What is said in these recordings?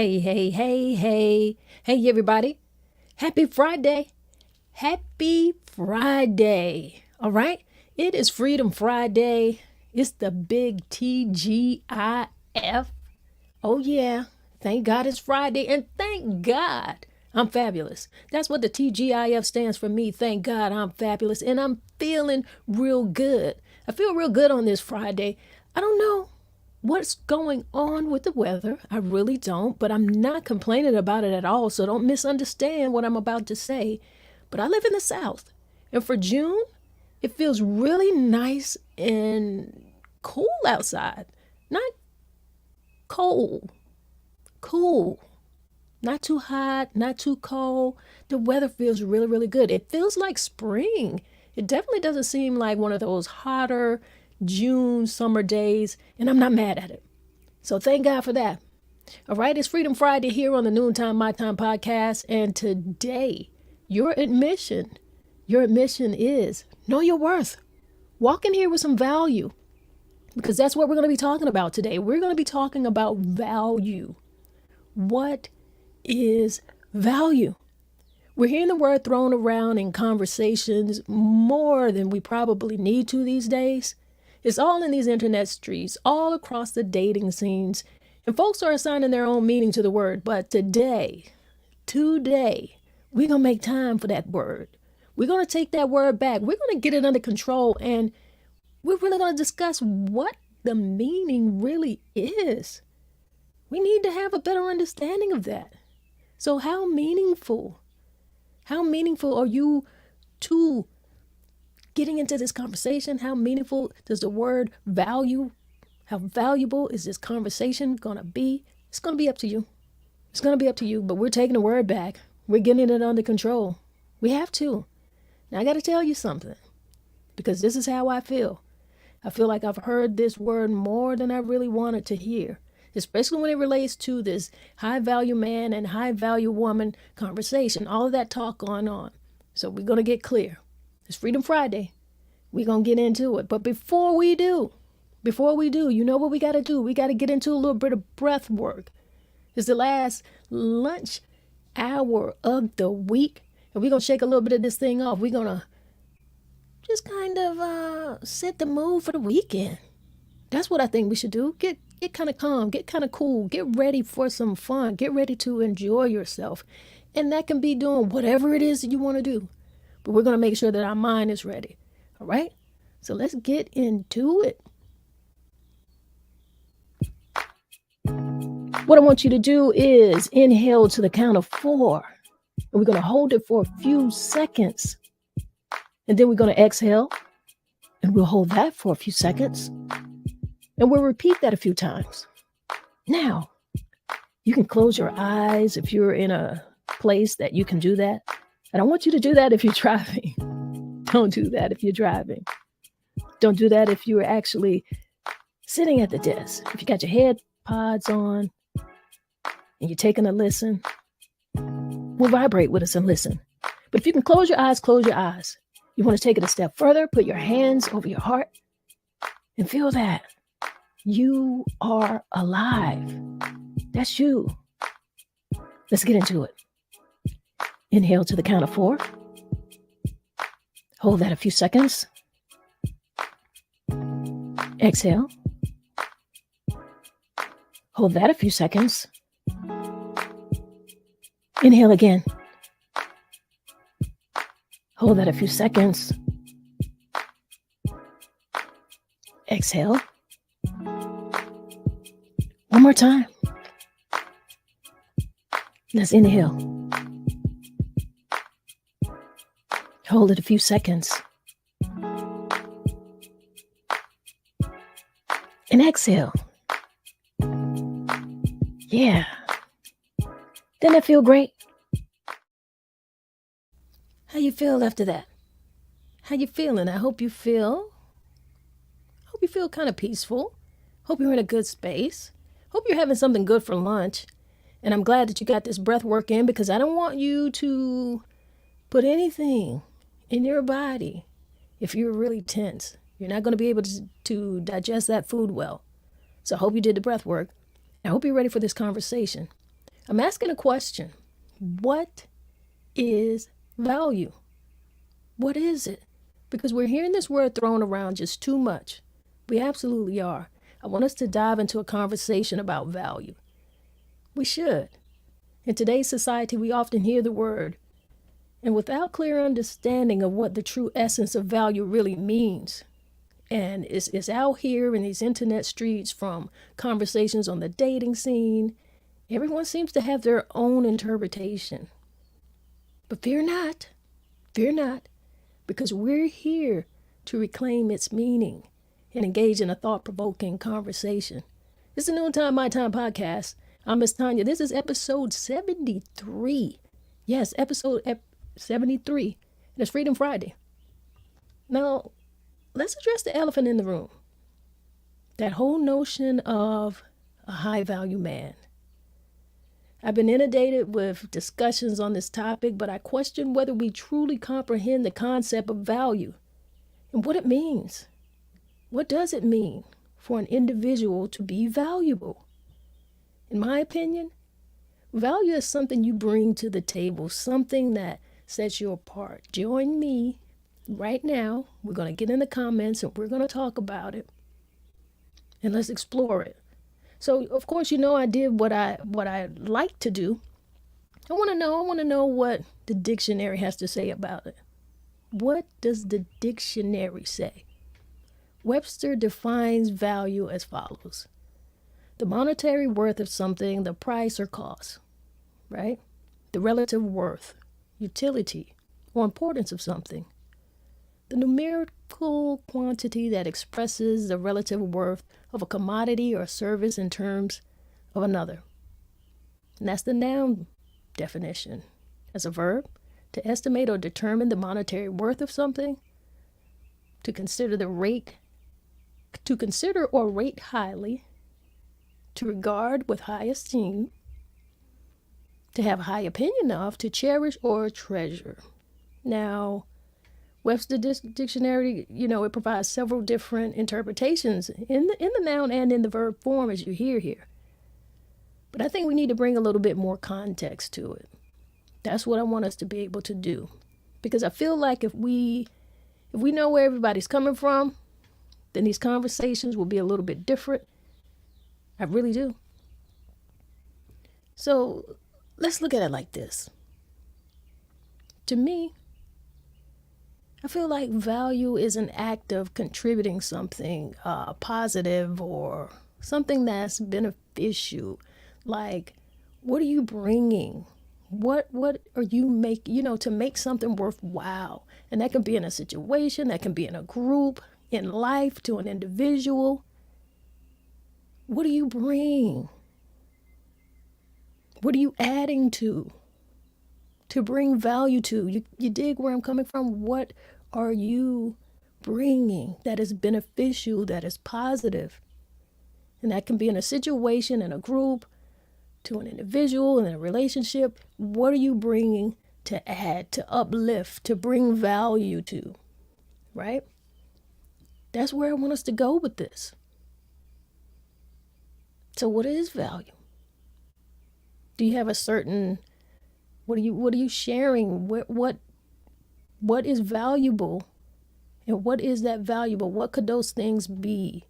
Hey, hey, hey, hey. Hey, everybody. Happy Friday. Happy Friday. All right. It is Freedom Friday. It's the big TGIF. Oh, yeah. Thank God it's Friday. And thank God I'm fabulous. That's what the TGIF stands for me. Thank God I'm fabulous. And I'm feeling real good. I feel real good on this Friday. I don't know what's going on with the weather. I really don't, but I'm not complaining about it at all. So don't misunderstand what I'm about to say. But I live in the South. And for June, it feels really nice and cool outside. Not cold, cool. Not too hot, not too cold. The weather feels really, really good. It feels like spring. It definitely doesn't seem like one of those hotter June summer days, and I'm not mad at it. So thank God for that. All right, it's Freedom Friday here on the Noontime My Time podcast, and today your admission is know your worth. Walk in here with some value because that's what we're going to be talking about today. We're going to be talking about value. What is value? We're hearing the word thrown around in conversations more than we probably need to these days. It's all in these internet streets, all across the dating scenes, and folks are assigning their own meaning to the word. But today, we're going to make time for that word. We're going to take that word back. We're going to get it under control, and we're really going to discuss what the meaning really is. We need to have a better understanding of that. So how meaningful are you to getting into this conversation? How meaningful does the word value, how valuable is this conversation going to be? It's going to be up to you. It's going to be up to you, but we're taking the word back. We're getting it under control. We have to. Now, I got to tell you something, because this is how I feel. I feel like I've heard this word more than I really wanted to hear, especially when it relates to this high value man and high value woman conversation, all of that talk going on. So we're going to get clear. It's Freedom Friday. We're going to get into it. But before we do, you know what we got to do? We got to get into a little bit of breath work. It's the last lunch hour of the week, and we're going to shake a little bit of this thing off. We're going to just kind of set the mood for the weekend. That's what I think we should do. Get kind of calm, get kind of cool, get ready for some fun, get ready to enjoy yourself. And that can be doing whatever it is that you want to do. But we're going to make sure that our mind is ready. All right? So let's get into it. What I want you to do is inhale to the count of 4. And we're going to hold it for a few seconds. And then we're going to exhale. And we'll hold that for a few seconds. And we'll repeat that a few times. Now, you can close your eyes if you're in a place that you can do that. I don't want you to do that if you're driving. Don't do that if you're driving. Don't do that if you're actually sitting at the desk. If you got your head pods on and you're taking a listen, we'll vibrate with us and listen. But if you can close your eyes, close your eyes. You want to take it a step further, put your hands over your heart and feel that. You are alive. That's you. Let's get into it. Inhale to the count of 4. Hold that a few seconds. Exhale. Hold that a few seconds. Inhale again. Hold that a few seconds. Exhale. One more time. Let's inhale. Hold it a few seconds. And exhale. Yeah. Doesn't that feel great? How you feel after that? How you feeling? I hope you feel kind of peaceful. Hope you're in a good space. Hope you're having something good for lunch. And I'm glad that you got this breath work in, because I don't want you to put anything in your body if you're really tense. You're not going to be able to digest that food well. So I hope you did the breath work. I hope you're ready for this conversation. I'm asking a question. What is value? What is it? Because we're hearing this word thrown around just too much. We absolutely are. I want us to dive into a conversation about value. We should. In today's society, we often hear the word, and without clear understanding of what the true essence of value really means. And it's out here in these internet streets, from conversations on the dating scene. Everyone seems to have their own interpretation. But fear not, because we're here to reclaim its meaning and engage in a thought-provoking conversation. This is the Noontime, My Time podcast. I'm MsTonya. This is episode 73. Yes, episode 73. And it's Freedom Friday. Now, let's address the elephant in the room. That whole notion of a high-value man. I've been inundated with discussions on this topic, but I question whether we truly comprehend the concept of value and what it means. What does it mean for an individual to be valuable? In my opinion, value is something you bring to the table, something that sets you apart. Join me right now. We're going to get in the comments and we're going to talk about it. And let's explore it. So, of course, I did what I like to do. I want to know what the dictionary has to say about it. What does the dictionary say? Webster defines value as follows: the monetary worth of something, the price or cost, right? The relative worth, utility, or importance of something. The numerical quantity that expresses the relative worth of a commodity or service in terms of another. And that's the noun definition. As a verb, to estimate or determine the monetary worth of something, to consider or rate highly, to regard with high esteem, to have high opinion of, to cherish or treasure. Now, Webster Dictionary, it provides several different interpretations in the noun and in the verb form, as you hear here. But I think we need to bring a little bit more context to it. That's what I want us to be able to do. Because I feel like if we know where everybody's coming from, then these conversations will be a little bit different. I really do. So let's look at it like this. To me, I feel like value is an act of contributing something positive or something that's beneficial. Like, what are you bringing? What are you to make something worthwhile? And that can be in a situation, that can be in a group, in life, to an individual. What do you bring? What are you adding to bring value to? You dig where I'm coming from? What are you bringing that is beneficial, that is positive? And that can be in a situation, in a group, to an individual, in a relationship. What are you bringing to add, to uplift, to bring value to, right? That's where I want us to go with this. So what is value? Do you have a certain, what are you sharing? What is valuable? And what is that valuable? What could those things be?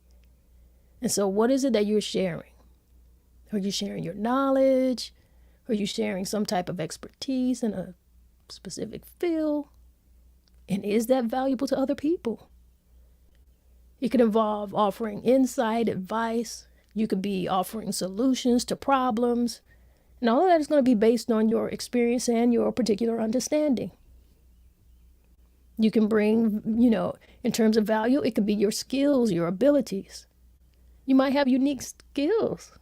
And so what is it that you're sharing? Are you sharing your knowledge? Are you sharing some type of expertise in a specific field? And is that valuable to other people? It could involve offering insight, advice. You could be offering solutions to problems. And all of that is going to be based on your experience and your particular understanding. You can bring, in terms of value, it could be your skills, your abilities. You might have unique skills,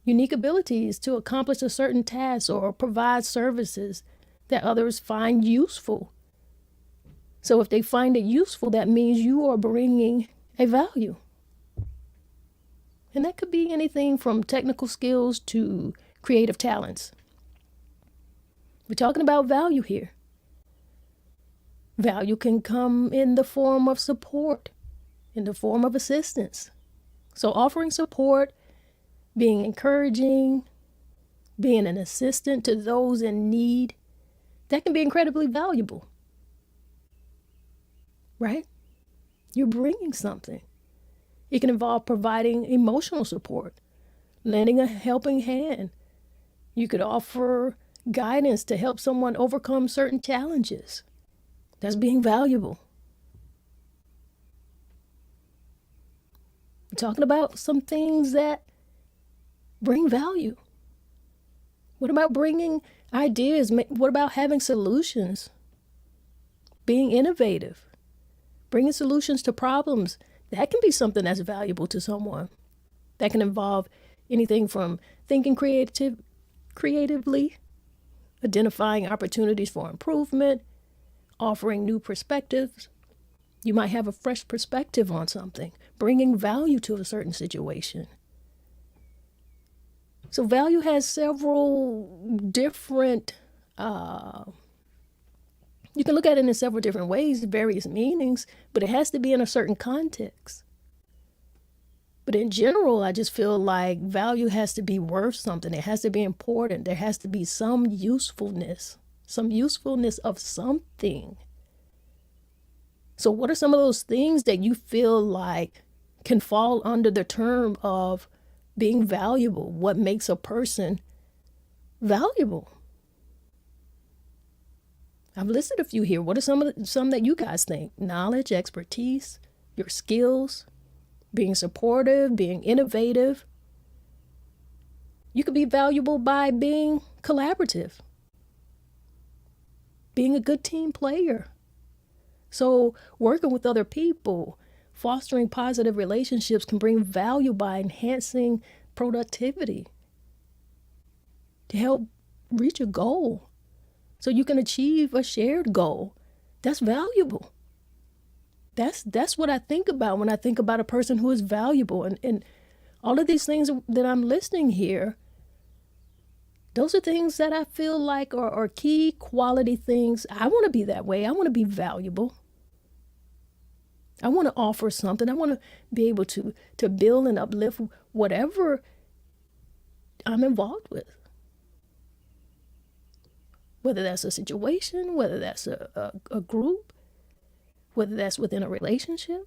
unique abilities to accomplish a certain task or provide services that others find useful. So if they find it useful, that means you are bringing a value. And that could be anything from technical skills to creative talents. We're talking about value here. Value can come in the form of support, in the form of assistance. So offering support, being encouraging, being an assistant to those in need, that can be incredibly valuable, right? You're bringing something. It can involve providing emotional support, lending a helping hand. You could offer guidance to help someone overcome certain challenges. That's being valuable. We're talking about some things that bring value. What about bringing ideas? What about having solutions? Being innovative, bringing solutions to problems. That can be something that's valuable to someone. That can involve anything from thinking creatively, identifying opportunities for improvement, offering new perspectives. You might have a fresh perspective on something, bringing value to a certain situation. So value has several different, you can look at it in several different ways, various meanings, but it has to be in a certain context. But in general, I just feel like value has to be worth something. It has to be important. There has to be some usefulness of something. So what are some of those things that you feel like can fall under the term of being valuable? What makes a person valuable? I've listed a few here. What are some that you guys think? Knowledge, expertise, your skills, being supportive, being innovative. You could be valuable by being collaborative, being a good team player. So working with other people, fostering positive relationships can bring value by enhancing productivity to help reach a goal so you can achieve a shared goal. That's valuable. That's what I think about when I think about a person who is valuable. And all of these things that I'm listing here, those are things that I feel like are key quality things. I want to be that way. I want to be valuable. I want to offer something. I want to be able to build and uplift whatever I'm involved with. Whether that's a situation, whether that's a group, whether that's within a relationship.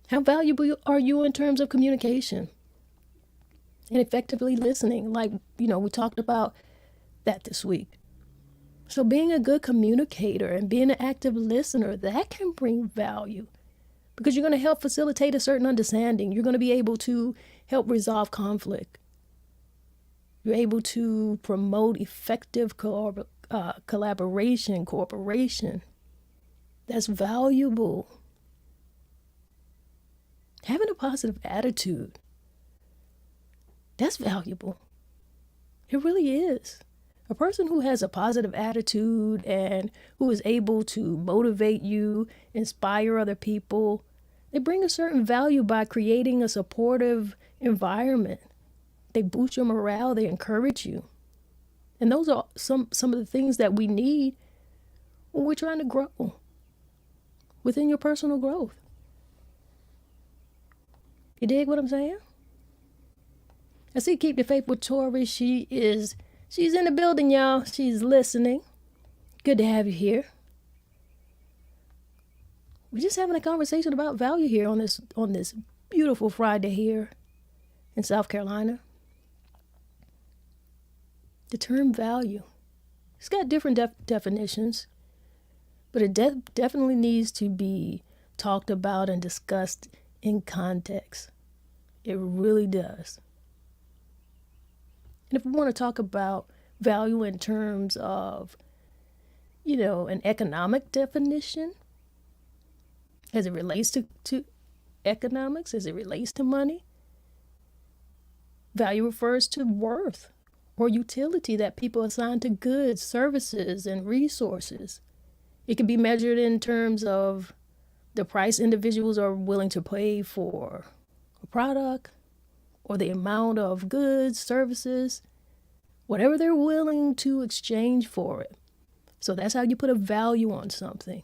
How valuable are you in terms of communication and effectively listening? Like, we talked about that this week. So being a good communicator and being an active listener, that can bring value because you're going to help facilitate a certain understanding. You're going to be able to help resolve conflict. You're able to promote effective collaboration, cooperation. That's valuable. Having a positive attitude, that's valuable. It really is. A person who has a positive attitude and who is able to motivate you, inspire other people, they bring a certain value by creating a supportive environment. They boost your morale, they encourage you. And those are some of the things that we need when we're trying to grow within your personal growth. You dig what I'm saying? I see Keep the Faith with Tori. She's in the building, y'all. She's listening. Good to have you here. We're just having a conversation about value here on this beautiful Friday here in South Carolina. The term value, it's got different definitions, but it definitely needs to be talked about and discussed in context. It really does. And if we want to talk about value in terms of, an economic definition, as it relates to economics, as it relates to money, value refers to worth or utility that people assign to goods, services, and resources. It can be measured in terms of the price individuals are willing to pay for a product, or the amount of goods, services, whatever they're willing to exchange for it. So that's how you put a value on something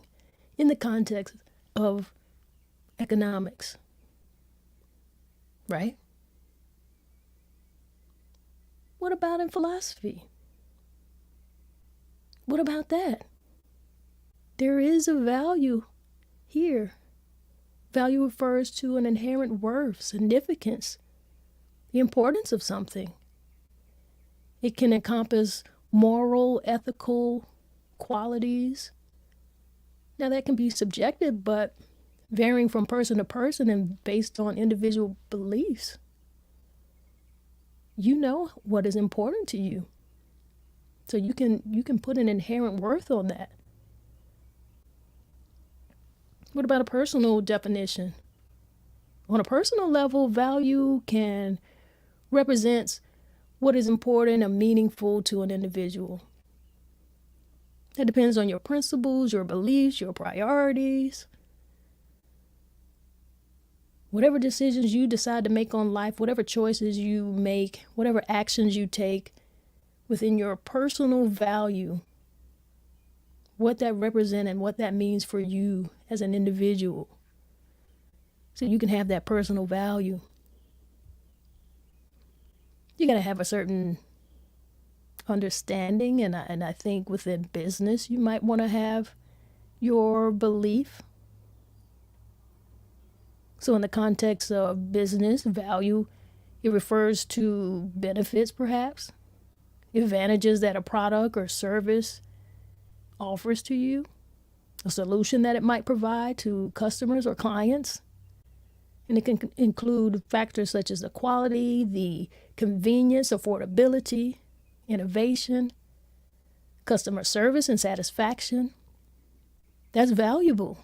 in the context of economics, right? What about in philosophy? What about that? There is a value here. Value refers to an inherent worth, significance, the importance of something. It can encompass moral, ethical qualities. Now, that can be subjective, but varying from person to person and based on individual beliefs. You know what is important to you. So you can put an inherent worth on that. What about a personal definition? On a personal level, value can represent what is important and meaningful to an individual. That depends on your principles, your beliefs, your priorities. Whatever decisions you decide to make on life, whatever choices you make, whatever actions you take within your personal value, what that represents and what that means for you as an individual. So you can have that personal value. You got to have a certain understanding, and I think within business you might want to have your belief. So in the context of business value, it refers to benefits, perhaps, advantages that a product or service offers to you, a solution that it might provide to customers or clients. And it can include factors such as the quality, the convenience, affordability, innovation, customer service and satisfaction. That's valuable.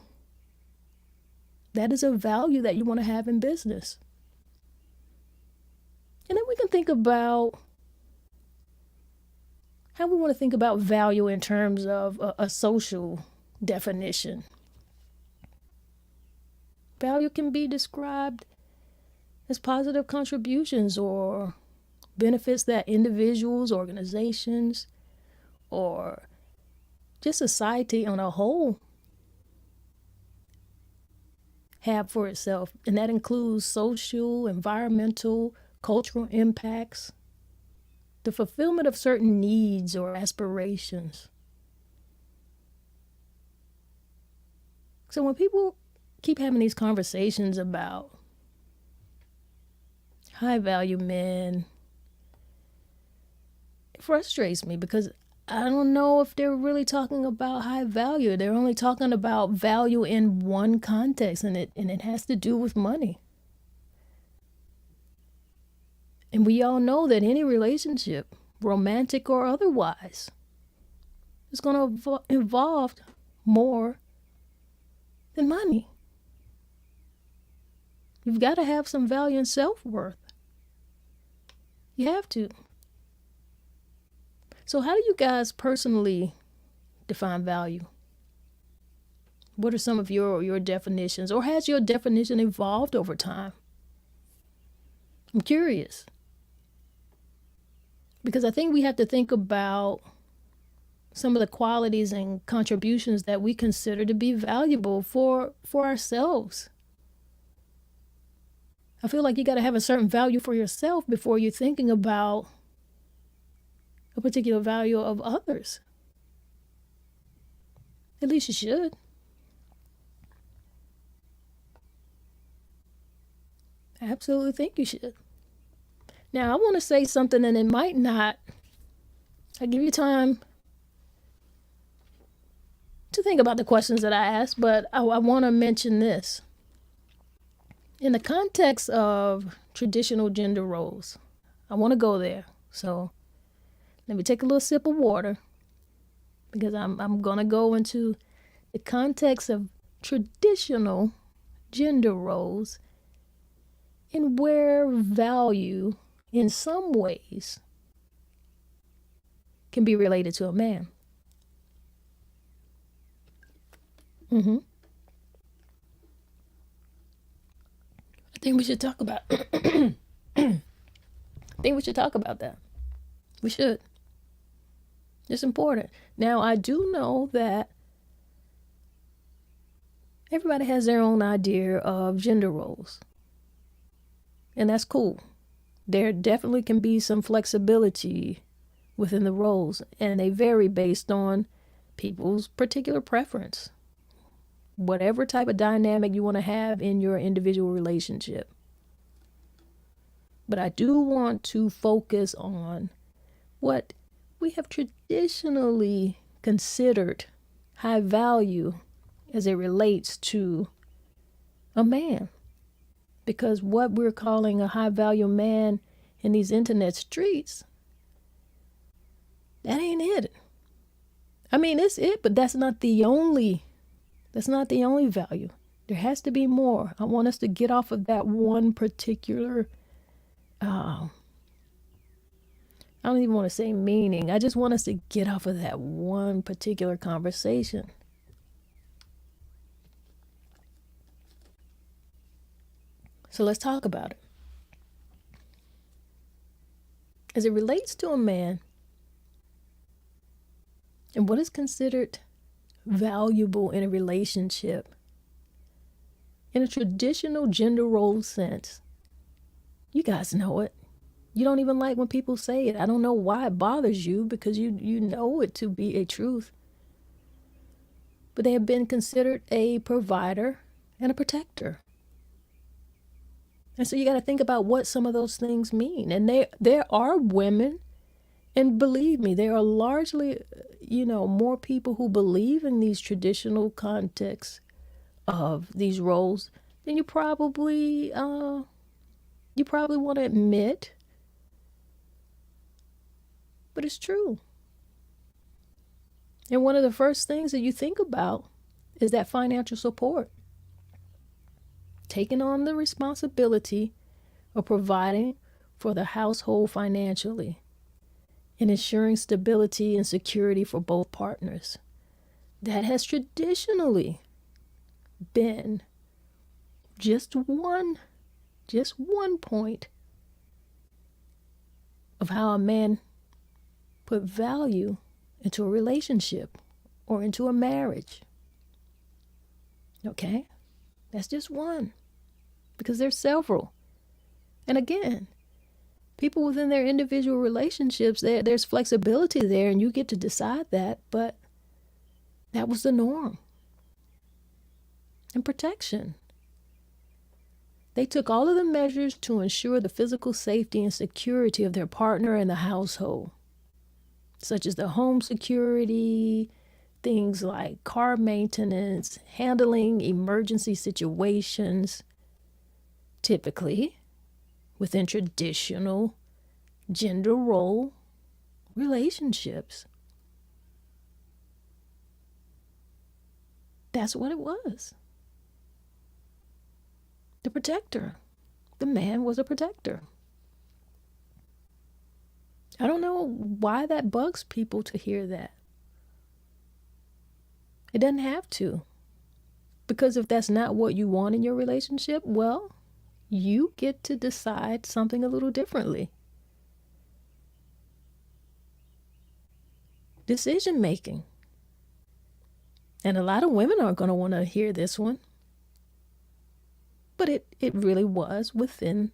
That is a value that you want to have in business. And then we can think about how we want to think about value in terms of a social definition. Value can be described as positive contributions or benefits that individuals, organizations, or just society on a whole have for itself. And that includes social, environmental, cultural impacts, the fulfillment of certain needs or aspirations. So when people keep having these conversations about high value men, it frustrates me because I don't know if they're really talking about high value. They're only talking about value in one context, and it has to do with money. And we all know that any relationship, romantic or otherwise, is going to involve more than money. You've got to have some value and self-worth. You have to. So how do you guys personally define value? What are some of your definitions? Or has your definition evolved over time? I'm curious. Because I think we have to think about some of the qualities and contributions that we consider to be valuable for ourselves. I feel like you got to have a certain value for yourself before you're thinking about a particular value of others. At least you should. I absolutely think you should. Now, I want to say something, and it might not. I give you time to think about the questions that I asked, but I want to mention this. In the context of traditional gender roles, I want to go there. So let me take a little sip of water because I'm going to go into the context of traditional gender roles and where value in some ways can be related to a man. I think we should talk about I think we should talk about that. We should. It's important. Now, I do know that everybody has their own idea of gender roles. And that's cool. There definitely can be some flexibility within the roles, and they vary based on people's particular preference. Whatever type of dynamic you want to have in your individual relationship. But I do want to focus on what we have traditionally considered high value as it relates to a man. Because what we're calling a high value man in these internet streets, that ain't it. I mean, it's it, but that's not the only value. There has to be more. I want us to get off of that one particular, I don't even want to say meaning. I just want us to get off of that one particular conversation. So let's talk about it. As it relates to a man and what is considered valuable in a relationship, in a traditional gender role sense, you guys know it. You don't even like when people say it. I don't know why it bothers you, because you know it to be a truth. But they have been considered a provider and a protector. And so you got to think about what some of those things mean. And there are women, and believe me, there are largely, more people who believe in these traditional contexts of these roles than you probably want to admit. But it's true. And one of the first things that you think about is that financial support. Taking on the responsibility of providing for the household financially and ensuring stability and security for both partners. That has traditionally been just one point of how a man put value into a relationship or into a marriage. Okay? That's just one, because there's several. And again, people within their individual relationships, there's flexibility there, and you get to decide that, but that was the norm. And protection. They took all of the measures to ensure the physical safety and security of their partner and the household, such as the home security, things like car maintenance, handling emergency situations, typically within traditional gender role relationships. That's what it was. The protector. The man was a protector. I don't know why that bugs people to hear that. It doesn't have to. Because if that's not what you want in your relationship, well, you get to decide something a little differently. Decision making. And a lot of women aren't going to want to hear this one. But it really was within,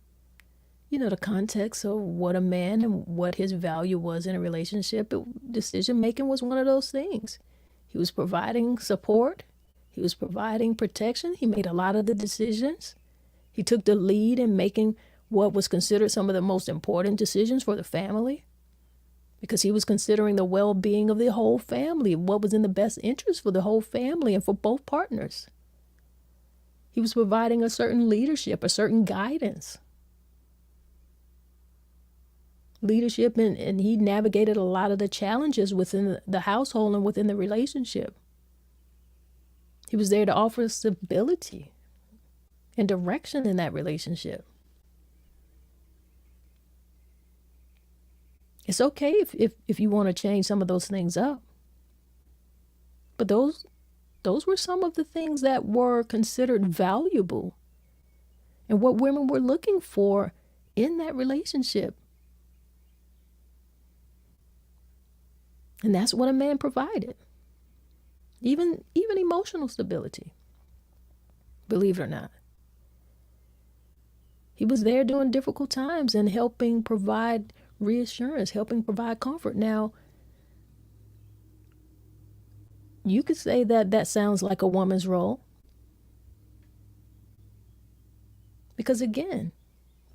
the context of what a man and what his value was in a relationship. Decision making was one of those things. He was providing support. He was providing protection. He made a lot of the decisions. He took the lead in making what was considered some of the most important decisions for the family, because he was considering the well-being of the whole family, what was in the best interest for the whole family and for both partners. He was providing a certain leadership, a certain guidance. Leadership, and he navigated a lot of the challenges within the household and within the relationship. He was there to offer stability and direction in that relationship. It's okay if you want to change some of those things up. But those were some of the things that were considered valuable and what women were looking for in that relationship. And that's what a man provided. Even emotional stability, believe it or not. He was there during difficult times and helping provide reassurance, helping provide comfort. Now, you could say that that sounds like a woman's role. Because again,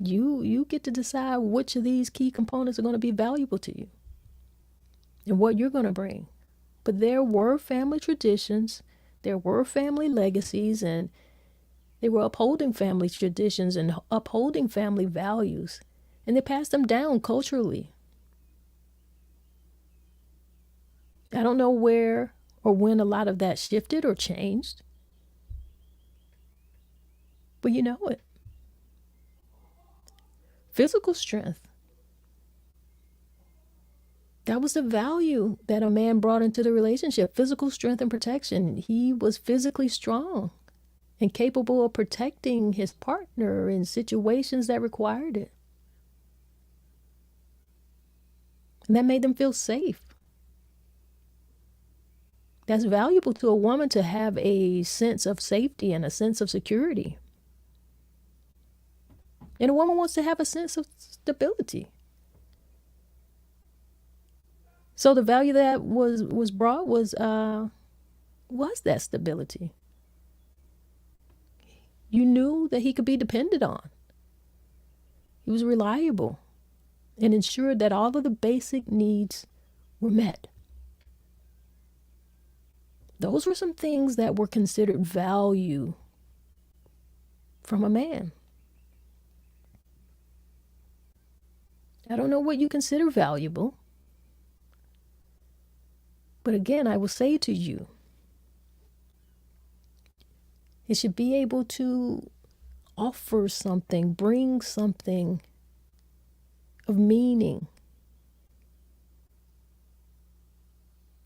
you get to decide which of these key components are going to be valuable to you and what you're going to bring. But there were family traditions, there were family legacies, and they were upholding family traditions and upholding family values. And they passed them down culturally. I don't know where or when a lot of that shifted or changed, but you know it. Physical strength. That was the value that a man brought into the relationship. Physical strength and protection. He was physically strong and capable of protecting his partner in situations that required it. And that made them feel safe. That's valuable to a woman, to have a sense of safety and a sense of security. And a woman wants to have a sense of stability. So the value that was brought was that stability. You knew that he could be depended on. He was reliable and ensured that all of the basic needs were met. Those were some things that were considered value from a man. I don't know what you consider valuable. But again, I will say to you, it should be able to offer something, bring something of meaning.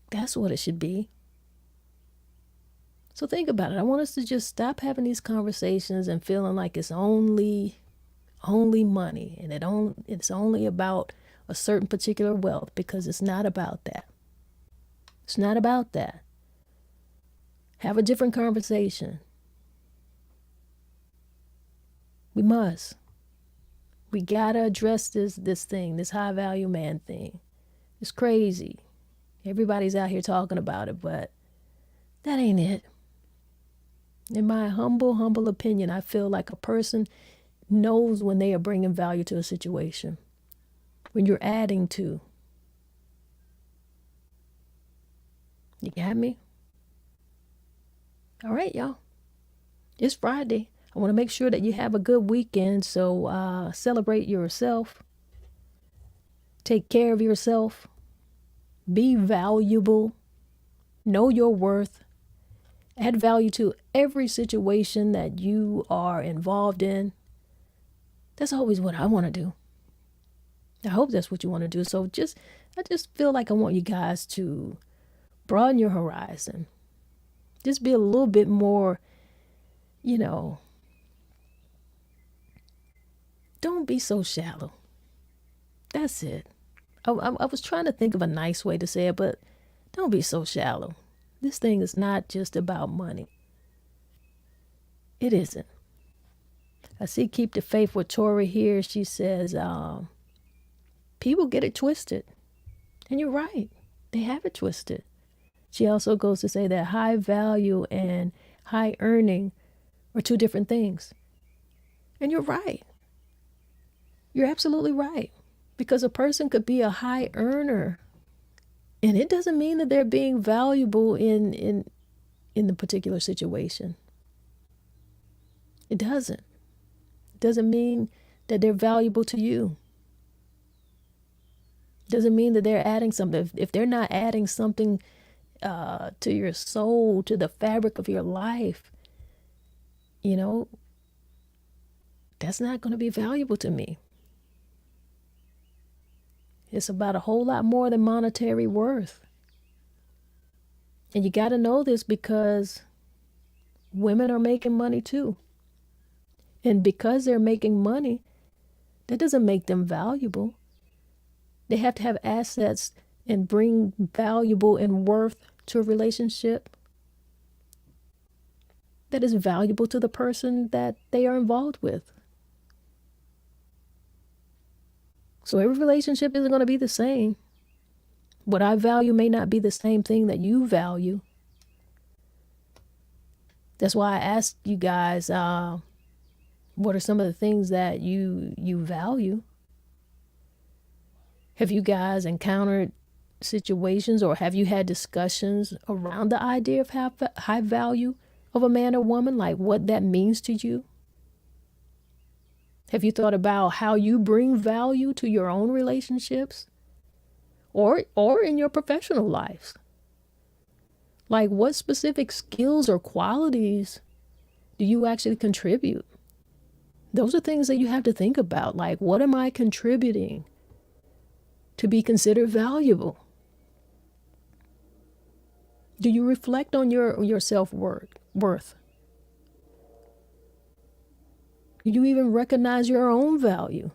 That's what it should be. So think about it. I want us to just stop having these conversations and feeling like it's only money and it's only about a certain particular wealth, because it's not about that. It's not about that. Have a different conversation. We must. We gotta address this thing, this high value man thing. It's crazy. Everybody's out here talking about it, but that ain't it. In my humble opinion, I feel like a person knows when they are bringing value to a situation. When you're adding to. You got me? All right, y'all. It's Friday. I want to make sure that you have a good weekend, so celebrate yourself. Take care of yourself. Be valuable. Know your worth. Add value to every situation that you are involved in. That's always what I want to do. I hope that's what you want to do. So I just feel like I want you guys to broaden your horizon. Just be a little bit more, don't be so shallow. That's it. I was trying to think of a nice way to say it, but don't be so shallow. This thing is not just about money. It isn't. I see Keep the Faith with Tori here. She says, people get it twisted. And you're right. They have it twisted. She also goes to say that high value and high earning are two different things. And you're right. You're absolutely right. Because a person could be a high earner, and it doesn't mean that they're being valuable in the particular situation. It doesn't. It doesn't mean that they're valuable to you. It doesn't mean that they're adding something. If they're not adding something to your soul, to the fabric of your life, that's not going to be valuable to me. It's about a whole lot more than monetary worth. And you got to know this, because women are making money too. And because they're making money, that doesn't make them valuable. They have to have assets and bring valuable and worth to a relationship that is valuable to the person that they are involved with. So every relationship isn't going to be the same. What I value may not be the same thing that you value. That's why I asked you guys, what are some of the things that you value? Have you guys encountered situations, or have you had discussions around the idea of high value of a man or woman, like what that means to you? Have you thought about how you bring value to your own relationships or in your professional lives? Like, what specific skills or qualities do you actually contribute? Those are things that you have to think about. Like, what am I contributing to be considered valuable? Do you reflect on your self-worth? Do you even recognize your own value?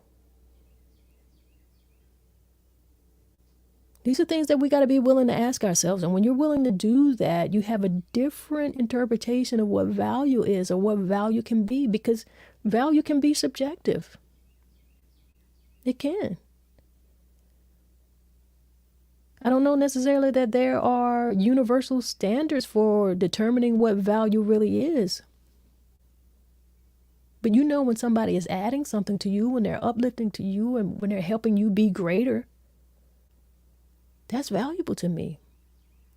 These are things that we got to be willing to ask ourselves. And when you're willing to do that, you have a different interpretation of what value is, or what value can be, because value can be subjective. It can. I don't know necessarily that there are universal standards for determining what value really is. But you know when somebody is adding something to you, when they're uplifting to you, and when they're helping you be greater, that's valuable to me.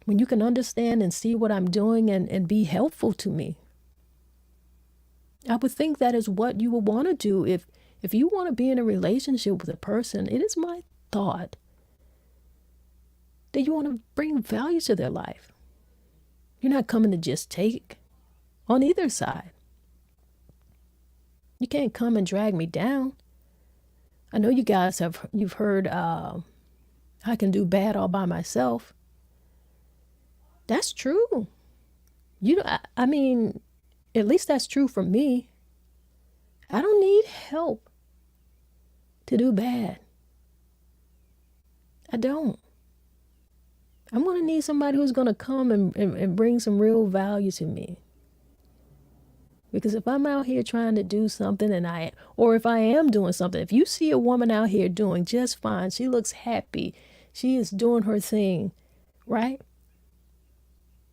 When you can understand and see what I'm doing and be helpful to me. I would think that is what you would want to do if you want to be in a relationship with a person. It is my thought that you want to bring value to their life. You're not coming to just take on either side. You can't come and drag me down. I know you guys you've heard I can do bad all by myself. That's true. I mean, at least that's true for me. I don't need help to do bad. I don't. I'm going to need somebody who's going to come and bring some real value to me. Because if I'm out here trying to do something or if I am doing something, if you see a woman out here doing just fine, she looks happy, she is doing her thing, right?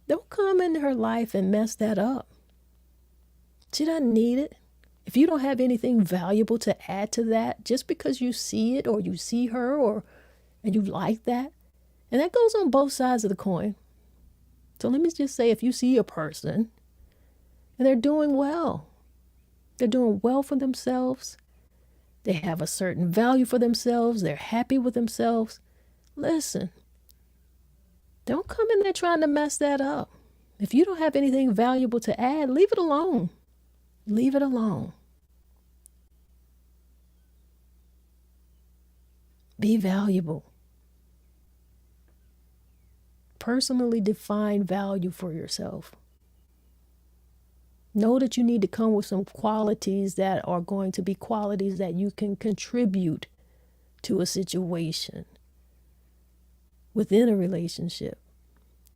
Don't come into her life and mess that up. She doesn't need it. If you don't have anything valuable to add to that, just because you see it or you see her and you like that, and that goes on both sides of the coin. So let me just say, if you see a person and they're doing well for themselves, they have a certain value for themselves, they're happy with themselves, listen, don't come in there trying to mess that up. If you don't have anything valuable to add, leave it alone. Leave it alone. Be valuable. Personally define value for yourself. Know that you need to come with some qualities that are going to be qualities that you can contribute to a situation, within a relationship,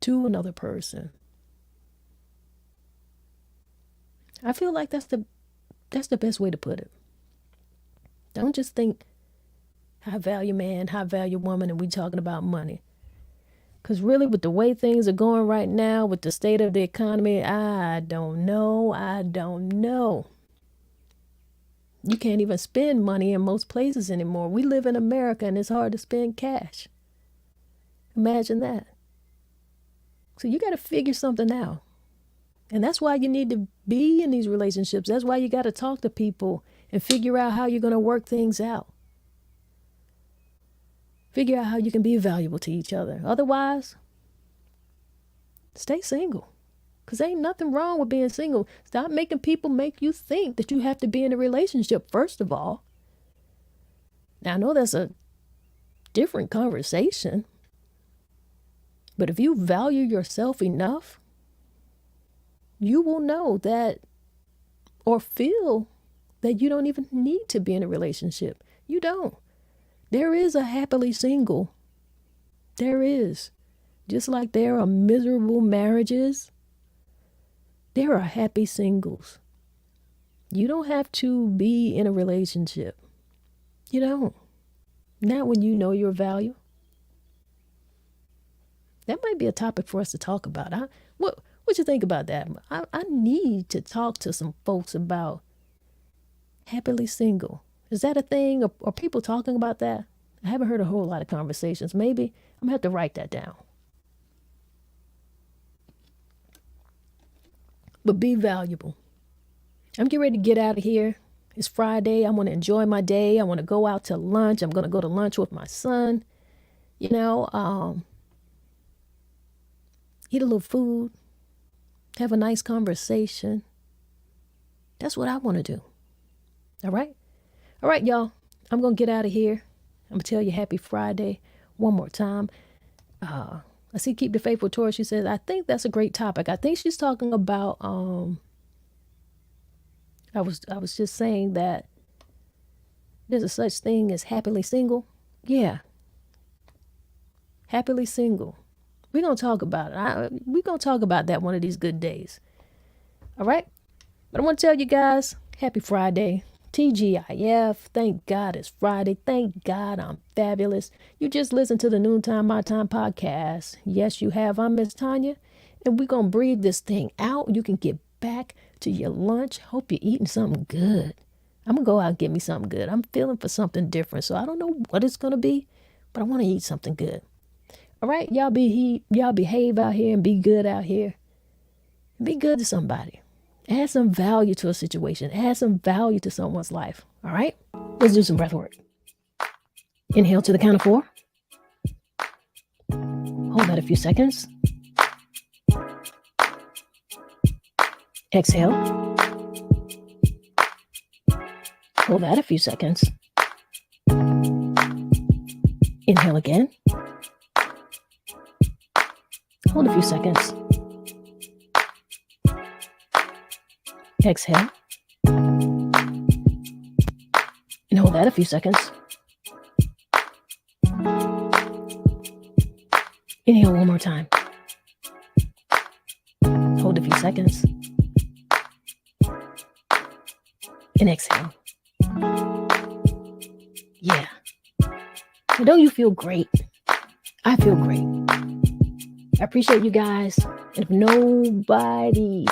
to another person. I feel like that's the best way to put it. Don't just think high value man, high value woman, and we talking about money. Because really, with the way things are going right now, with the state of the economy, I don't know. You can't even spend money in most places anymore. We live in America and it's hard to spend cash. Imagine that. So you got to figure something out. And that's why you need to be in these relationships. That's why you got to talk to people and figure out how you're going to work things out. Figure out how you can be valuable to each other. Otherwise, stay single. Because ain't nothing wrong with being single. Stop making people make you think that you have to be in a relationship, first of all. Now, I know that's a different conversation. But if you value yourself enough, you will know that, or feel that you don't even need to be in a relationship. You don't. There is a happily single. There is. Just like there are miserable marriages, there are happy singles. You don't have to be in a relationship. You don't. Not when you know your value. That might be a topic for us to talk about. What you think about that? I need to talk to some folks about happily single. Is that a thing? Are people talking about that? I haven't heard a whole lot of conversations. Maybe I'm gonna have to write that down. But be valuable. I'm getting ready to get out of here. It's Friday. I want to enjoy my day. I want to go out to lunch. I'm going to go to lunch with my son. You know, eat a little food, have a nice conversation. That's what I want to do. All right? All right, y'all. I'm going to get out of here. I'm going to tell you happy Friday one more time. I see Keep the Faith with Tori. She says, I think that's a great topic. I think she's talking about, I was just saying that there's a such thing as happily single. Yeah. Happily single. We're going to talk about it. We're going to talk about that one of these good days. All right? But I want to tell you guys, happy Friday. TGIF. Thank God it's Friday. Thank God I'm fabulous. You just listened to the Noontime My Time podcast. Yes, you have. I'm MsTonya. And we're going to breathe this thing out. You can get back to your lunch. Hope you're eating something good. I'm going to go out and get me something good. I'm feeling for something different. So I don't know what it's going to be, but I want to eat something good. All right, y'all behave out here and be good out here. Be good to somebody. Add some value to a situation. Add some value to someone's life. All right? Let's do some breath work. Inhale to the count of 4. Hold that a few seconds. Exhale. Hold that a few seconds. Inhale again. Hold a few seconds. Exhale. And hold that a few seconds. Inhale one more time. Hold a few seconds. And exhale. Yeah. And don't you feel great? I feel great. I appreciate you guys. And if nobody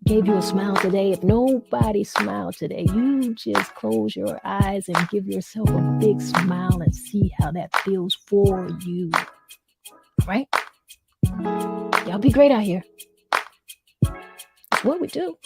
gave you a smile today, if nobody smiled today, you just close your eyes and give yourself a big smile and see how that feels for you. All right? Y'all be great out here. It's what we do.